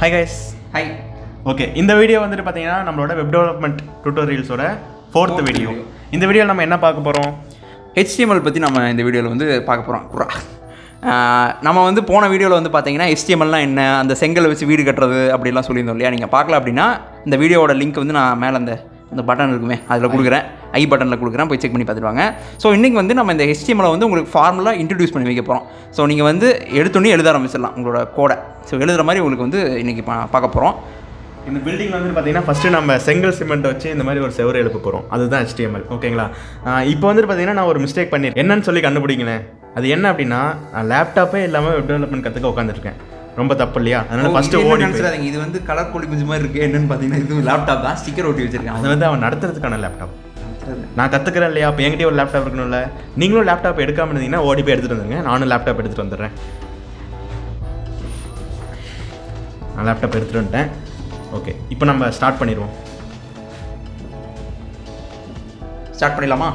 Hi guys. Hi. Okay, இந்த video வந்துட்டு பார்த்தீங்கன்னா நம்மளோட வெப் டெவலப்மெண்ட் டியூட்டோரியல்ஸோட 4th வீடியோ. இந்த வீடியோவில் நம்ம என்ன பார்க்க போகிறோம்? HTML பற்றி நம்ம இந்த வீடியோவில் வந்து பார்க்க போகிறோம். நம்ம வந்து போன வீடியோவில் வந்து பார்த்தீங்கன்னா HTMLனால் என்ன, அந்த செங்கல் வச்சு வீடு கட்டுறது அப்படிலாம் சொல்லியிருந்தோம் இல்லையா? நீங்கள் பார்க்கல அப்படின்னா இந்த வீடியோவோட லிங்க் வந்து நான் மேலே அந்த பட்டன் இருக்குமே அதில் கொடுக்குறேன், ஐ பட்டனில் கொடுக்குறேன், போய் செக் பண்ணி பார்த்துட்டு. ஸோ இன்றைக்கி வந்து நம்ம இந்த HTML வந்து உங்களுக்கு ஃபார்முலா இன்ட்ரடியூஸ் பண்ணி வைக்க போகிறோம். ஸோ நீங்கள் வந்து எடுத்தோன்னே எழுத ஆரம்பிச்சிடலாம் உங்களோட கோடை. ஸோ எழுதுகிற மாதிரி உங்களுக்கு வந்து இன்றைக்கி பார்க்க போகிறோம். இந்த பில்டிங் வந்து பார்த்தீங்கன்னா ஃபஸ்ட்டு நம்ம செங்கல் சிமெண்ட் வச்சு இந்த மாதிரி ஒரு செவரு எழுப்ப போகிறோம். அதுதான் HTML. ஓகேங்களா? இப்போ வந்துட்டு பார்த்தீங்கன்னா நான் ஒரு மிஸ்டேக் பண்ணியிருக்கேன். என்னன்னு சொல்லி கண்டுபிடிங்களேன். அது என்ன அப்படின்னா, லேப்டாப்பே இல்லாமல் வெப் டெவலப்மெண்ட் கற்றுக்க உட்காந்துருக்கேன். ரொம்ப தப்பு இல்லையா? அதனால் ஃபஸ்ட்டு ஓடி நினச்சிடாதீங்க, இது வந்து கலர் கோழி குஞ்சு மாதிரி இருக்குது. என்னென்னு பார்த்தீங்கன்னா இது லேப்டாப் தான், ஸ்டிக்கர் ஒட்டி வச்சிருக்கேன். அது வந்து அவன் நடத்துறதுக்கான லேப்டாப். நான் கற்றுக்கிறேன் இல்லையா? அப்போ என்கிட்டயே ஒரு லேப்டாப் இருக்கணும்ல. நீங்களும் லேப்டாப் எடுக்காமல் இருந்தீங்கன்னா ஓடி போய் எடுத்துகிட்டு வந்துருங்க. நானும் லேப்டாப் எடுத்துகிட்டு வந்துடுறேன். நான் லேப்டாப் எடுத்துகிட்டு வந்துட்டேன். ஓகே, இப்போ நம்ம ஸ்டார்ட் பண்ணிடுவோம். ஸ்டார்ட் பண்ணிடலாமா?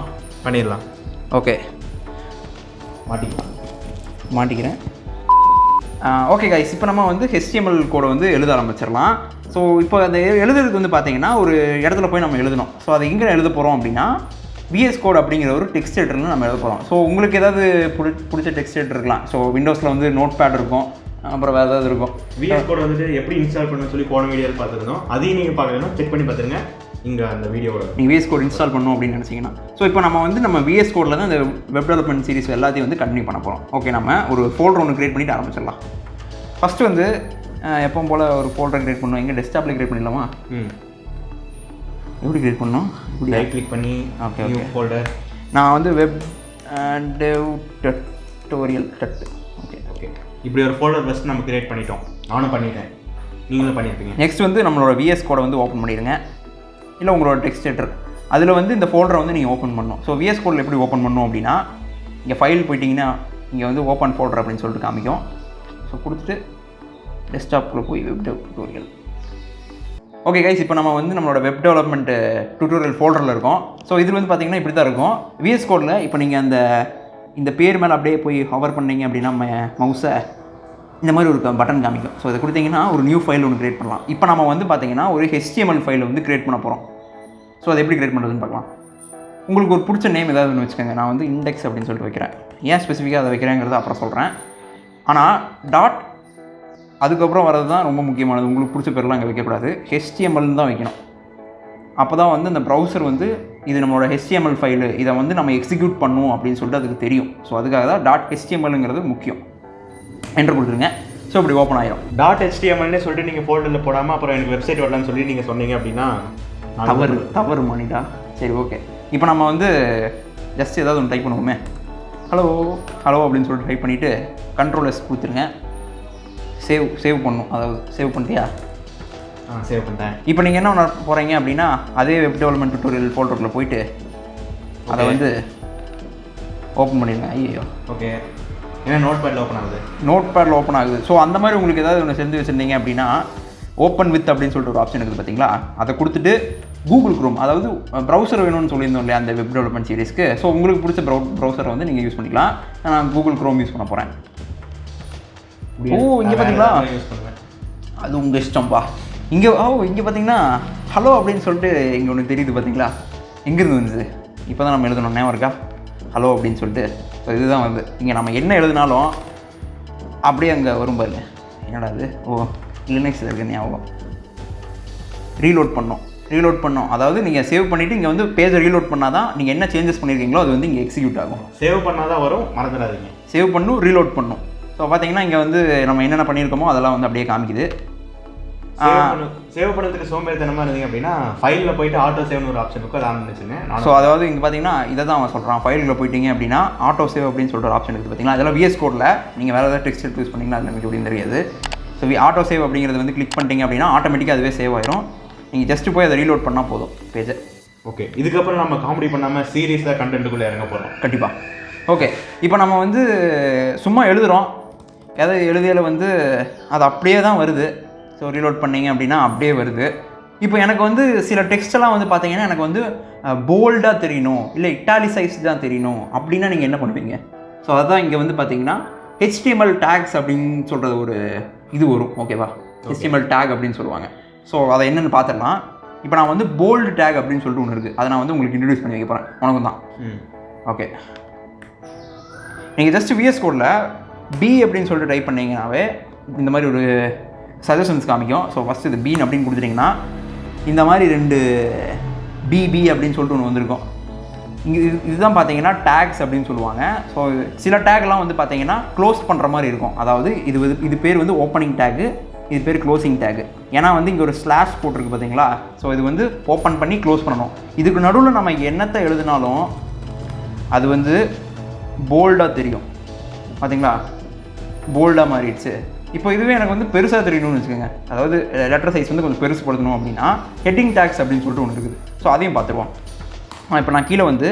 பண்ணிடலாம். ஓகே, மாட்டிக்கிறேன். ஓகே கைஸ், இப்போ நம்ம வந்து HTML கோடை வந்து எழுத ஆரம்பிச்சிடலாம். ஸோ இப்போ அந்த எழுதுறதுக்கு வந்து பார்த்தீங்கன்னா ஒரு இடத்துல போய் நம்ம எழுதணும். ஸோ அதை எங்கே எழுத போகிறோம் அப்படின்னா VS கோட் அப்படிங்கிற ஒரு டெக்ஸ்ட் எடிட்டரில் நம்ம எழுத போகிறோம். ஸோ உங்களுக்கு ஏதாவது பிடிச்ச டெக்ஸ்ட் எடிட்டர் இருக்கலாம். ஸோ விண்டோஸில் வந்து நோட் பேட் இருக்கும், அப்புறம் வேறு ஏதாவது இருக்கும். VS கோட் வந்துட்டு எப்படி இன்ஸ்டால் பண்ணணும்னு சொல்லி போன வீடியோவில் பார்த்துருந்தோம். அதையும் நீங்கள் பார்க்கணும், செக் பண்ணி பார்த்துருங்க. இங்கே அந்த வீடியோவோட நீங்கள் VS கோட் இன்ஸ்டால் பண்ணணும் அப்படின்னு நினச்சிங்கன்னா. ஸோ இப்போ நம்ம VS கோடில் தான் இந்த வெப் டெவலப்மெண்ட் சீரிஸ் எல்லாத்தையும் வந்து கண்டினியூ பண்ண போகிறோம். ஓகே, நம்ம ஒரு ஃபோல்டர் ஒன்று க்ரியேட் பண்ணிவிட்டு ஆரம்பிச்சிடலாம். ஃபஸ்ட்டு வந்து எப்பவும் போல் ஒரு ஃபோல்டர் க்ரியேட் பண்ணணும். எங்கே டெஸ்க்டாப்பில் க்ரியேட் பண்ணிடலாமா? எப்படி க்ரியேட் பண்ணணும்? இப்படி ரைட் கிளிக் பண்ணி ஓகே ஓகே ஃபோல்டர். நான் வந்து வெப் டெவ் டியூட்டோரியல் ஓகே ஓகே, இப்படி ஒரு ஃபோல்டர் ஃபஸ்ட்டு நம்ம க்ரியேட் பண்ணிட்டோம். நானும் பண்ணிட்டேன், நீங்களும் பண்ணியிருப்பீங்க. நெக்ஸ்ட் வந்து நம்மளோட VS கோடை வந்து ஓப்பன் பண்ணிடுங்க. இல்லை உங்களோட டெக்ஸ்ட் எடிட்டர் அதில் வந்து இந்த ஃபோல்டரை வந்து நீங்கள் ஓப்பன் பண்ணணும். ஸோ VS கோடில் எப்படி ஓப்பன் பண்ணணும் அப்படின்னா, இங்கே ஃபைல் போயிட்டிங்கன்னா இங்கே வந்து ஓப்பன் ஃபோல்டர் அப்படின்னு சொல்லிட்டு காமிக்கும். ஸோ கொடுத்துட்டு டெஸ்க்டாப்பில் போய் வெப் டியூட்டோரியல். ஓகே கைஸ், இப்போ நம்ம வந்து நம்மளோட வெப் டெவலப்மெண்ட் டியூட்டோரியல் ஃபோல்டரில் இருக்கோம். ஸோ இதில் வந்து பார்த்திங்கன்னா இப்படி தான் இருக்கும். VS கோடில் இப்போ நீங்கள் இந்த பேர் மேலே அப்படியே போய் ஹவர் பண்ணிங்க அப்படின்னா மவுஸை இந்த மாதிரி ஒரு பட்டன் காமிக்கும். ஸோ இதை கொடுத்தீங்கன்னா ஒரு நியூ ஃபைல் ஒன்று க்ரியேட் பண்ணலாம். இப்போ நம்ம வந்து பார்த்திங்கன்னா ஒரு HTML ஃபைல் வந்து க்ரியேட் பண்ண போகிறோம். ஸோ அதை எப்படி க்ரியேட் பண்ணுறதுன்னு பார்க்கலாம். உங்களுக்கு ஒரு பிடிச்ச நேம் ஏதாவது ஒன்று வச்சுக்கோங்க. நான் வந்து இண்டெக்ஸ் அப்படின்னு சொல்லிட்டு வைக்கிறேன். ஏன் ஸ்பெசிஃபிக்காக அதை வைக்கிறேங்கிறத அப்புறம் சொல்கிறேன். ஆனால் டாட் அதுக்கப்புறம் வரது தான் ரொம்ப முக்கியமானது. உங்களுக்கு பிடிச்ச பேர்லாம் அங்கே வைக்கக்கூடாது, HTML தான் வைக்கணும். அப்போ தான் வந்து அந்த ப்ரௌசர் வந்து இது நம்மளோட HTML ஃபைலு, இதை வந்து நம்ம எக்ஸிக்யூட் பண்ணுவோம் அப்படின்னு சொல்லிட்டு அதுக்கு தெரியும். ஸோ அதுக்காக தான் .htmlங்கிறது முக்கியம். என்டர் கொடுத்துருங்க. ஸோ இப்படி ஓப்பன் ஆகிடும். .htmlனே சொல்லிட்டு நீங்கள் ஃபோல்டரில் போடாமல் அப்புறம் எனக்கு வெப்சைட் வரலான்னு சொல்லி நீங்கள் சொன்னீங்க அப்படின்னா தவறு மானிட்டா. சரி ஓகே, இப்போ நம்ம வந்து ஜஸ்ட் ஏதாவது ஒன்று டைப் பண்ணுவோமே. ஹலோ அப்படின்னு சொல்லிட்டு டைப் பண்ணிவிட்டு Ctrl+S கொடுத்துருங்க. சேவ் பண்ணணும். அதாவது சேவ் பண்ணிட்டியா? சேவ் பண்ணிட்டேன். இப்போ நீங்கள் என்ன பண்ண போகிறீங்க அப்படின்னா, அதே வெப் டெவலப்மெண்ட் டியூட்டோரியல் ஃபோல்டருக்குள்ளே போயிட்டு அதை வந்து ஓப்பன் பண்ணிடுங்க. ஐயோ ஓகே, ஏன்னா நோட் பேடில் ஓப்பன் ஆகுது. ஸோ அந்த மாதிரி உங்களுக்கு ஏதாவது ஒன்று செஞ்சு வச்சுருந்தீங்க அப்படின்னா ஓப்பன் வித் அப்படின்னு சொல்லிட்டு ஒரு ஆப்ஷன் இருக்குது பார்த்தீங்களா? அதை கொடுத்துட்டு கூகுள் குரோம், அதாவது ப்ரௌசர் வேணும்னு சொல்லியிருந்தோம் இல்லையா அந்த வெப் டெவலப்மெண்ட் சீரிஸ்க்கு. ஸோ உங்களுக்கு பிடிச்ச ப்ரௌசரை வந்து நீங்கள் யூஸ் பண்ணிக்கலாம். நான் கூகுள் குரோம் யூஸ் பண்ண போகிறேன். இங்கே பார்த்தீங்களா? அது உங்கள் இஷ்டம்பா. இங்கே பார்த்தீங்கன்னா ஹலோ அப்படின்னு சொல்லிட்டு இங்கே ஒன்று தெரியுது பார்த்தீங்களா? எங்கேருந்து வந்துது? இப்போ தான் நம்ம எழுதணும், ஞாபகம் இருக்கா? ஹலோ அப்படின்னு சொல்லிட்டு. ஸோ இதுதான் வந்து இங்கே நம்ம என்ன எழுதினாலும் அப்படியே அங்கே வரும் பாருங்க. என்னடா அது? லினக்ஸில் இருக்க ஞாபகம். ரீலோட் பண்ணோம். அதாவது நீங்கள் சேவ் பண்ணிவிட்டு இங்கே வந்து பேஜை ரீலோட் பண்ணால் தான் நீங்கள் என்ன சேஞ்சஸ் பண்ணியிருக்கீங்களோ அது வந்து இங்கே எக்ஸிக்யூட் ஆகும். சேவ் பண்ணால் தான் வரும், மறந்துடாதீங்க. சேவ் பண்ணும், ரீலோட் பண்ணும். ஸோ பார்த்தீங்கன்னா இங்கே வந்து நம்ம என்னென்ன பண்ணியிருக்கோமோ அதெல்லாம் வந்து அப்படியே காமிக்குது. சேவ் பண்ணுறதுக்கு சோம்பேறித்தனமாக இருந்தீங்க அப்படின்னா ஃபைலில் போயிட்டு ஆட்டோ சேவ்னு ஒரு ஆப்ஷன் இருக்கும், அதை ஆன் பண்ணிச்சுங்க. ஸோ அதாவது இங்கே பார்த்தீங்கன்னா இதை தான் அவன் சொல்கிறான். ஃபைலில் போயிட்டீங்க அப்படின்னா ஆட்டோ சேவ் அப்படின்னு சொல்லிட்டு ஒரு ஆப்ஷன் இருக்குது பார்த்தீங்களா? அதெல்லாம் VS கோடில் நீங்கள் வேறு ஏதாவது டெக்ஸ்ட் யூஸ் பண்ணிங்கன்னா அது எனக்கு எப்படின்னு தெரியாது. ஸோ ஆட்டோ சேவ் அப்படிங்கிறது வந்து கிளிக் பண்ணிட்டீங்க அப்படின்னா ஆட்டோமேட்டிக்காக அதுவே சேவ் ஆயிரும். நீங்கள் ஜஸ்ட்டு போய் அதை ரீலோட் பண்ணால் போதும் பேஜை. ஓகே, இதுக்கப்புறம் நம்ம காமெடி பண்ணாமல் சீரியஸாக கண்டென்ட்டுக்குள்ளே இறங்க போகிறோம். கண்டிப்பாக. ஓகே, இப்போ நம்ம வந்து சும்மா எழுதுகிறோம். எதாவது எழுதியில் வந்து அது அப்படியே தான் வருது. ஸோ ரீலோட் பண்ணிங்க அப்படின்னா அப்படியே வருது. இப்போ எனக்கு வந்து சில டெக்ஸ்டெல்லாம் வந்து பார்த்தீங்கன்னா எனக்கு வந்து போல்டாக தெரியணும், இல்லை இட்டாலிசைஸ் தான் தெரியணும் அப்படின்னா நீங்கள் என்ன பண்ணுவீங்க? ஸோ அதுதான் இங்கே வந்து பார்த்தீங்கன்னா HTML டேக்ஸ் அப்படின்னு சொல்கிறது ஒரு இது வரும். ஓகேவா? HTML டேக் அப்படின்னு சொல்லுவாங்க. ஸோ அதை என்னென்னு பார்த்துடலாம். இப்போ நான் வந்து போல்டு டேக் அப்படின்னு சொல்லிட்டு ஒன்று இருக்குது, அதை நான் வந்து உங்களுக்கு இன்ட்ரடியூஸ் பண்ணி வைக்க போகிறேன். உனக்கும் தான். ஓகே, நீங்கள் ஜஸ்ட் VS கோடில் பி அப்படின்னு சொல்லிட்டு டைப் பண்ணிங்கனாவே இந்த மாதிரி ஒரு சஜஷன்ஸ் காமிக்கும். ஸோ ஃபஸ்ட்டு இது பீன் அப்படின்னு கொடுத்துட்டிங்கன்னா இந்த மாதிரி 2 BB அப்படின்னு சொல்லிட்டு ஒன்று வந்திருக்கும். இங்கே இதுதான் பார்த்தீங்கன்னா டேக்ஸ் அப்படின்னு சொல்லுவாங்க. ஸோ சில டேக்லாம் வந்து பார்த்தீங்கன்னா க்ளோஸ் பண்ணுற மாதிரி இருக்கும். அதாவது இது பேர் வந்து ஓப்பனிங் டேக்கு, இது பேர் க்ளோசிங் டேக்கு. ஏன்னா வந்து இங்கே ஒரு ஸ்லாஷ் போட்டிருக்கு பார்த்தீங்களா. ஸோ இது வந்து ஓப்பன் பண்ணி க்ளோஸ் பண்ணணும். இதுக்கு நடுவில் நம்ம என்னத்தை எழுதினாலும் அது வந்து போல்டாக தெரியும். பார்த்தீங்களா, போல்டாக மாறிடுச்சு. இப்போ இதுவே எனக்கு வந்து பெருசாக தெரியணும்னு வச்சுக்கோங்க, அதாவது லெட்டர் சைஸ் வந்து கொஞ்சம் பெருசுப்படுத்தணும் அப்படின்னா ஹெட்டிங் டேக்ஸ் அப்படின்னு சொல்லிட்டு ஒன்று இருக்குது. ஸோ அதையும் பார்த்துருவோம். இப்போ நான் கீழே வந்து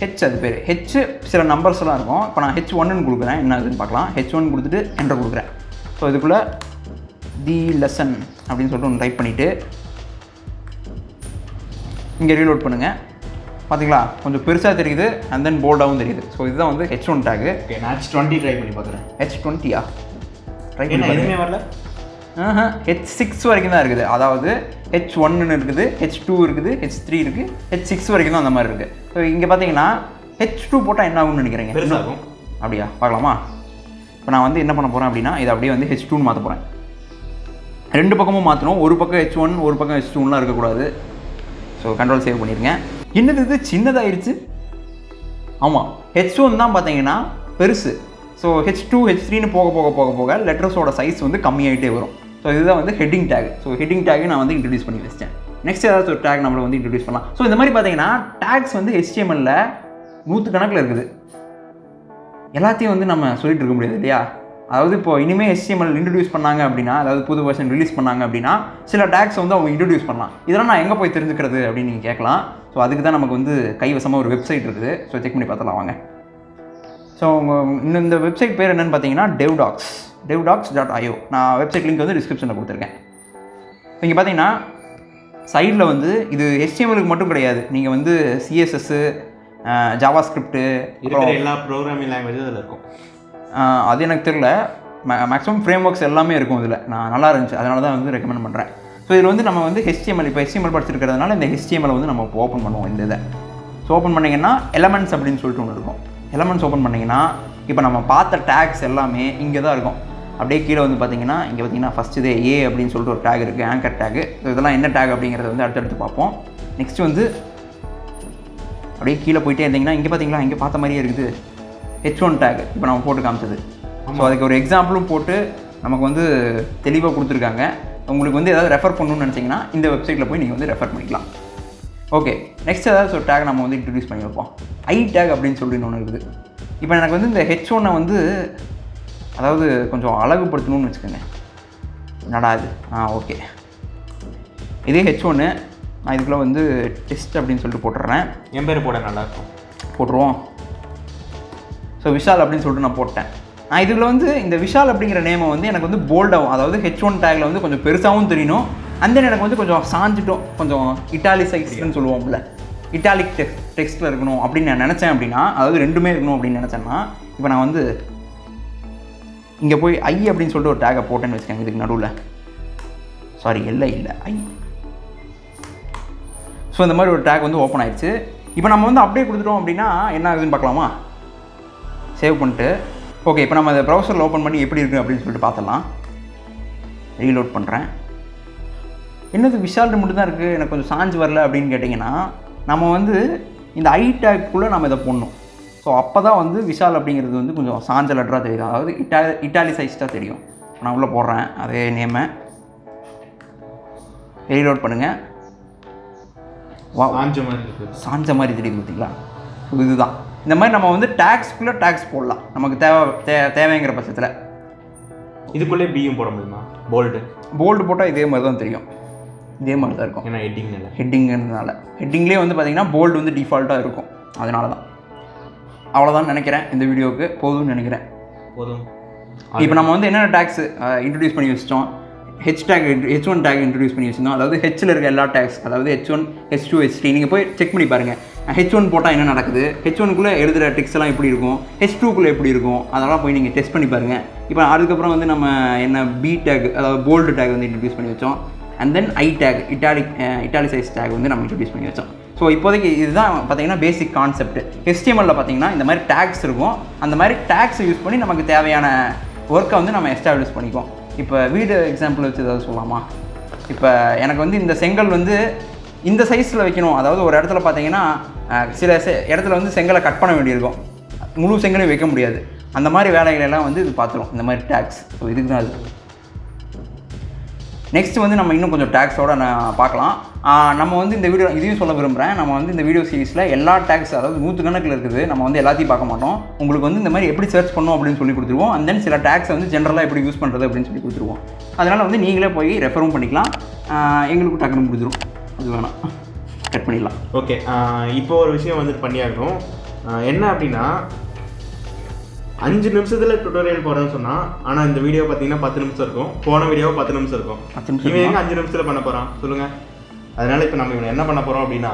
ஹெச், அது பேர் ஹெச், சில நம்பர்ஸ்லாம் இருக்கும். இப்போ நான் H1ன்னு கொடுக்குறேன், என்ன இதுன்னு பார்க்கலாம். H1 கொடுத்துட்டு என்டர் கொடுக்குறேன். ஸோ இதுக்குள்ளே தி லெசன் அப்படின்னு சொல்லிட்டு ஒன்று டைப் பண்ணிவிட்டு இங்கே ரீலோட் பண்ணுங்கள். பார்த்தீங்களா, கொஞ்சம் பெருசாக தெரியுது அண்ட் தென் போல்டாகவும் தெரியுது. ஸோ இதுதான் வந்து H1 டேக்கு. நான் H20 ட்ரை பண்ணி பார்க்குறேன். H20யா? ட்ரை பண்ணி எதுவுமே வரல. H6 வரைக்கும் தான் இருக்குது. அதாவது H1ன்னு இருக்குது, H2 இருக்குது, H3 இருக்குது, H6 வரைக்கும் தான் அந்த மாதிரி இருக்குது. ஸோ இங்கே பார்த்தீங்கன்னா H2 போட்டால் என்ன ஆகும்னு நினைக்கிறீங்க? பெருசாகும். அப்படியா, பார்க்கலாமா? இப்போ நான் வந்து என்ன பண்ண போகிறேன் அப்படின்னா இதை அப்படியே வந்து H2ன்னு மாற்ற போகிறேன். 2 பக்கமும் மாற்றணும். ஒரு பக்கம் H1, ஒரு பக்கம் H2லாம் இருக்கக்கூடாது. ஸோ கண்ட்ரோல் சேவ் பண்ணிடுங்க. என்னது இது சின்னதாகிடுச்சு? ஆமாம், H1 தான் பார்த்தீங்கன்னா பெருசு. ஸோ H2, H3ன்னு போக போக போக போக லெட்டர்ஸோட சைஸ் வந்து கம்மியாகிட்டே வரும். ஸோ இதுதான் வந்து ஹெட்டிங் டேக். ஸோ ஹெட்டிங் டேக்கு நான் வந்து இன்ட்ரடியூஸ் பண்ணி வச்சிட்டேன். நெக்ஸ்ட் ஏதாச்சும் ஒரு டேக் நம்மளை வந்து இன்ட்ரடியூஸ் பண்ணலாம். ஸோ இந்த மாதிரி பார்த்தீங்கன்னா டேக்ஸ் வந்து HTML-ல 100 கணக்கில் இருக்குது. எல்லாத்தையும் வந்து நம்ம சொல்லிட்டு இருக்க முடியாது இல்லையா? அதாவது இப்போ இனிமேல் HTML இன்ட்ரடியூஸ் பண்ணாங்க அப்படின்னா, அதாவது புது வெர்ஷன் ரிலீஸ் பண்ணாங்க அப்படின்னா சில டேக்ஸ் வந்து அவங்க இன்ட்ரடியூஸ் பண்ணலாம். இதெல்லாம் நான் எங்கே போய் தெரிஞ்சுக்கிறது அப்படின்னு நீங்கள் கேட்கலாம். ஸோ அதுக்கு தான் நமக்கு வந்து கைவசமாக ஒரு வெப்சைட் இருக்குது. ஸோ செக் பண்ணி பார்த்தலாம் வாங்க. ஸோ இந்த வெப்சைட் பேர் என்னென்னு பார்த்தீங்கன்னா devdocs.io. நான் வெப்சைட் லிங்க் வந்து டிஸ்கிரிப்ஷனில் கொடுத்துருக்கேன். இங்கே பார்த்தீங்கன்னா சைடில் வந்து இது HTML-க்கு மட்டும் கிடையாது. நீங்கள் வந்து CSS, ஜாவா ஸ்கிரிப்ட்டு, எல்லா ப்ரோக்ராமிங் லாங்குவேஜும் இதில் இருக்கும். அது எனக்கு தெரியல. மேக்ஸிமம் ஃப்ரேம் ஒர்க்ஸ் எல்லாமே இருக்கும் இதில். நான் நல்லா இருந்துச்சு, அதனால தான் வந்து ரெக்கமெண்ட் பண்ணுறேன். ஸோ இதில் வந்து நம்ம வந்து HTML, இப்போ HTML படிச்சிருக்கிறதுனால இந்த HTML வந்து நம்ம ஓப்பன் பண்ணுவோம் இந்த இதை. ஸோ ஓப்பன் பண்ணிங்கன்னா எலமெண்ட்ஸ் அப்படின்னு சொல்லிட்டு ஒன்று இருக்கும். எலமெண்ட்ஸ் ஓப்பன் பண்ணிங்கன்னா இப்போ நம்ம பார்த்த டேக்ஸ் எல்லாமே இங்கே தான் இருக்கும். அப்படியே கீழே வந்து பார்த்தீங்கன்னா இங்கே பார்த்தீங்கன்னா ஃபஸ்ட் இதே A அப்படின்னு சொல்லிட்டு ஒரு டேக் இருக்குது, ஆங்கர் டேக்கு. ஸோ இதெல்லாம் என்ன டேக் அப்படிங்கிறத வந்து அடுத்தடுத்து பார்ப்போம். நெக்ஸ்ட் வந்து அப்படியே கீழே போயிட்டே இருந்தீங்கன்னா இங்கே பார்த்தீங்களா, இங்கே பார்த்த மாதிரியே இருக்குது H1 டேக். இப்போ நம்ம போட்டு காமிச்சது. ஸோ அதுக்கு ஒரு எக்ஸாம்பிளும் போட்டு நமக்கு வந்து தெளிவாக கொடுத்துருக்காங்க. உங்களுக்கு வந்து ஏதாவது ரெஃபர் பண்ணணும்னு நினச்சிங்கன்னா இந்த வெப்சைட்டில் போய் நீங்கள் வந்து ரெஃபர் பண்ணிக்கலாம். ஓகே, நெக்ஸ்ட் ஏதாவது ஒரு டேக் நம்ம வந்து இன்ட்ரடியூஸ் பண்ணி வைப்போம். ஐ டேக் அப்படின்னு சொல்லி ஒன்று இருக்குது. இப்போ எனக்கு வந்து இந்த H1-ஐ வந்து அதாவது கொஞ்சம் அழகுபடுத்தணும்னு வச்சுக்கோங்க. என்னடா இது? ஓகே, இதே H1 நான் இதுக்குள்ளே வந்து டெஸ்ட் அப்படின்னு சொல்லிட்டு போட்டுடுறேன். என் பேர் போட நல்லாயிருக்கும், போட்டுருவோம். ஸோ விஷால் அப்படின்னு சொல்லிட்டு நான் போட்டேன். நான் இதில் வந்து இந்த விஷால் அப்படிங்கிற நேமை வந்து எனக்கு வந்து போல்டாகவும், அதாவது H1 டேக்கில் வந்து கொஞ்சம் பெருசாகவும் தெரியணும். அந்த எனக்கு வந்து கொஞ்சம் சாஞ்சிட்டோம், கொஞ்சம் இட்டாலிசைஸ்ன்னு சொல்லுவோம்ல, இட்டாலிக் டெக்ஸ்ட்டில் இருக்கணும் அப்படின்னு நான் நினச்சேன். அப்படின்னா அதாவது ரெண்டுமே இருக்கணும் அப்படின்னு நினச்சேன்னா இப்போ நான் வந்து இங்கே போய் ஐ அப்படின்னு சொல்லிட்டு ஒரு டேக்கை போட்டேன்னு வச்சுக்கோங்க. இதுக்கு நடுவில் சாரி இல்லை ஐ. ஸோ இந்த மாதிரி ஒரு டேக் வந்து ஓப்பன் ஆயிடுச்சு. இப்போ நம்ம வந்து அப்படியே கொடுத்துட்டோம் அப்படின்னா என்ன ஆகுதுன்னு பார்க்கலாமா? சேவ் பண்ணிட்டு ஓகே, இப்போ நம்ம அதை ப்ரௌசரில் ஓப்பன் பண்ணி எப்படி இருக்குது அப்படின்னு சொல்லிட்டு பார்த்துடலாம். ரீலோட் பண்ணுறேன். என்னது விஷால் மட்டும் தான் இருக்குது, எனக்கு கொஞ்சம் சாஞ்சு வரல அப்படின்னு கேட்டிங்கன்னா நம்ம வந்து இந்த ஐ டேக்குள்ளே நம்ம இதை போடணும். ஸோ அப்போ தான் வந்து விஷால் அப்படிங்கிறது வந்து கொஞ்சம் சாஞ்ச லெட்டராக தெரியும், அதாவது இட்டாலிசைஸ்டாக தெரியும். நான் உள்ளே போடுறேன் அதே நேமை. ரீலோட் பண்ணுங்கள். சாஞ்ச மாதிரி தெரியுது பார்த்தீங்களா? இதுதான் இந்த மாதிரி நம்ம வந்து டேக்ஸ்க்குள்ளே டேக்ஸ் போடலாம் நமக்கு தேவைங்கிற பட்சத்தில். இதுக்குள்ளே பியும் போட முடியுமா? போல்டு போட்டால் இதே மாதிரி தான் தெரியும், இதே மாதிரி தான் இருக்கும். ஏன்னா ஹெட்டிங்கிறதுனால ஹெட்டிங்லேயே வந்து பார்த்திங்கன்னா போல்டு வந்து டிஃபால்ட்டாக இருக்கும். அதனால தான். அவ்வளோதான் நினைக்கிறேன். இந்த வீடியோவுக்கு போதும்னு நினைக்கிறேன். போதும். இப்போ நம்ம வந்து என்னென்ன டேக்ஸ் இன்ட்ரடியூஸ் பண்ணி வச்சிட்டோம். H1 டேக் இன்ட்ரடியூஸ் பண்ணி வச்சுருந்தோம். அதாவது ஹெச்சில் இருக்க எல்லா டேக்ஸ், அதாவது H1, H2, H3 நீங்கள் போய் செக் பண்ணி பாருங்கள். H1 போட்டால் என்ன நடக்குது, H1க்குள்ளே எழுதுகிற டெக்ஸ்ட் எல்லாம் எப்படி இருக்கும், H2க்குள்ளே எப்படி இருக்கும், அதெல்லாம் போய் நீங்கள் டெஸ்ட் பண்ணி பாருங்கள். இப்போ அதுக்கப்புறம் வந்து நம்ம என்ன பி டேக், அதாவது போல்டு டேக் வந்து இன்ட்ரடியூஸ் பண்ணி வச்சோம். And then I tag, italicize tag வந்து நம்ம இன்ட்ரடியூஸ் பண்ணி வச்சோம். ஸோ இப்போதைக்கு இதுதான் பார்த்தீங்கன்னா பேசிக் கான்செப்ட். HTML பார்த்தீங்கன்னா இந்த மாதிரி டேக்ஸ் இருக்கும். அந்த மாதிரி டேக்ஸை யூஸ் பண்ணி நமக்கு தேவையான ஒர்க்கை வந்து நம்ம எஸ்டாப்ளிஷ் பண்ணிக்குவோம். இப்போ வீடு எக்ஸாம்பிள் வச்சு ஏதாவது சொல்லலாமா? இப்போ எனக்கு வந்து இந்த செங்கல் வந்து இந்த சைஸில் வைக்கணும். அதாவது ஒரு இடத்துல பார்த்தீங்கன்னா சில இடத்துல வந்து செங்கலை கட் பண்ண வேண்டியிருக்கும், முழு செங்கலையும் வைக்க முடியாது. அந்த மாதிரி வேலைகளெல்லாம் வந்து இது பார்த்துரும் இந்த மாதிரி டேக்ஸ். ஸோ இதுக்கு தான் அது. நெக்ஸ்ட் வந்து நம்ம இன்னும் கொஞ்சம் டேக்ஸோடு நான் பார்க்கலாம். நம்ம வந்து இந்த வீடியோ இதையும் சொல்ல விரும்புகிறேன். நம்ம வந்து இந்த வீடியோ சீரிஸில் எல்லா டேக்ஸ், அதாவது 100 கணக்கில் இருக்குது, நம்ம வந்து எல்லாத்தையும் பார்க்க மாட்டோம். உங்களுக்கு வந்து இந்த மாதிரி எப்படி சர்ச் பண்ணணும் அப்படின்னு சொல்லி கொடுத்துருவோம். அண்ட் தென் சில டேக்ஸை வந்து ஜென்ரலாக எப்படி யூஸ் பண்ணுறது அப்படின்னு சொல்லி கொடுத்துருவோம். அதனால் வந்து நீங்களே போய் ரெஃபரும் பண்ணிக்கலாம். எங்களுக்கு டக்குனு முடிஞ்சிடும், அது வேணாம், கட் பண்ணிடலாம். ஓகே, இப்போ ஒரு விஷயம் வந்துட்டு பண்ணியாகணும். என்ன அப்படின்னா 5 நிமிஷத்தில் டுட்டோரியல் போகிறேன்னு சொன்னால், ஆனால் இந்த வீடியோ பார்த்தீங்கன்னா 10 நிமிஷம் இருக்கும். போன வீடியோ 10 நிமிஷம் இருக்கும். இவன் எங்கே 5 நிமிஷத்தில் பண்ண போகிறான் சொல்லுங்கள். அதனால் இப்போ நம்ம இவனை என்ன பண்ண போகிறோம் அப்படின்னா,